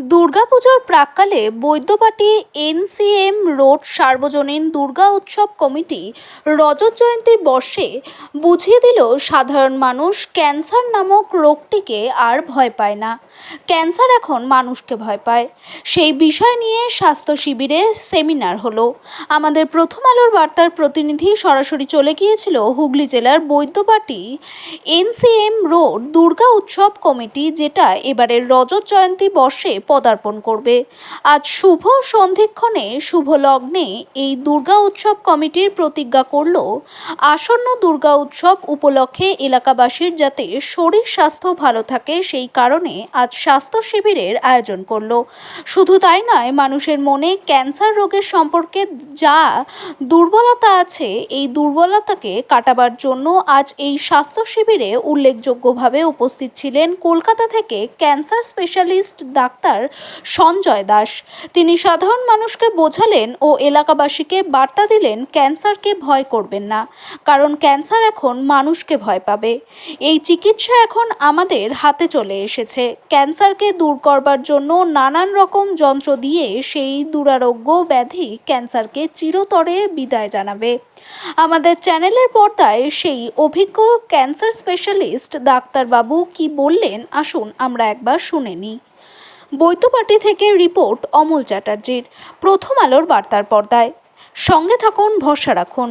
দুর্গাপুজোর প্রাক্কালে Baidyabati NCM road সার্বজনীন দুর্গা উৎসব কমিটি রজত জয়ন্তী বর্ষে বুঝিয়ে দিল সাধারণ মানুষ ক্যান্সার নামক রোগটিকে আর ভয় পায় না। ক্যান্সার এখন মানুষকে ভয় পায়। সেই বিষয় নিয়ে স্বাস্থ্য শিবিরে সেমিনার হলো। আমাদের প্রথম আলোর বার্তার প্রতিনিধি সরাসরি চলে গিয়েছিল হুগলি জেলার বৈদ্যবাটি এনসিএম রোড দুর্গা উৎসব কমিটি, যেটা এবারের রজত জয়ন্তী বর্ষে পদার্পণ করবে। আজ শুভ সন্ধিক্ষণে শুভ লগ্নে এই দুর্গা উৎসব কমিটির প্রতিজ্ঞা করল আসন্ন দুর্গা উৎসব উপলক্ষে এলাকাবাসীর যাতে শরীর স্বাস্থ্য ভালো থাকে, সেই কারণে আজ স্বাস্থ্য শিবিরের আয়োজন করলো। শুধু তাই নয়, মানুষের মনে ক্যান্সার রোগের সম্পর্কে যা দুর্বলতা আছে, এই দুর্বলতাকে কাটাবার জন্য আজ এই স্বাস্থ্য শিবিরে উল্লেখযোগ্যভাবে উপস্থিত ছিলেন কলকাতা থেকে cancer specialist doctor Sanjay Das. তিনি সাধারণ মানুষকে বোঝালেন ও এলাকাবাসীকে বার্তা দিলেন ক্যান্সারকে ভয় করবেন না, কারণ ক্যান্সার এখন মানুষকে ভয় পাবে। এই চিকিৎসা এখন আমাদের হাতে চলে এসেছে। ক্যান্সারকে দূর করবার জন্য নানান রকম যন্ত্র দিয়ে সেই দুরারোগ্য ব্যাধি ক্যান্সারকে চিরতরে বিদায় জানাবে। আমাদের চ্যানেলের পর্দায় সেই অভিজ্ঞ ক্যান্সার স্পেশালিস্ট ডাক্তারবাবু কি বললেন, আসুন আমরা একবার শুনে নিই। বৈদ্যবাটি থেকে রিপোর্ট অমল চ্যাটার্জির, প্রথম আলোর বার্তার পর্দায়। সঙ্গে থাকুন, ভরসা রাখুন।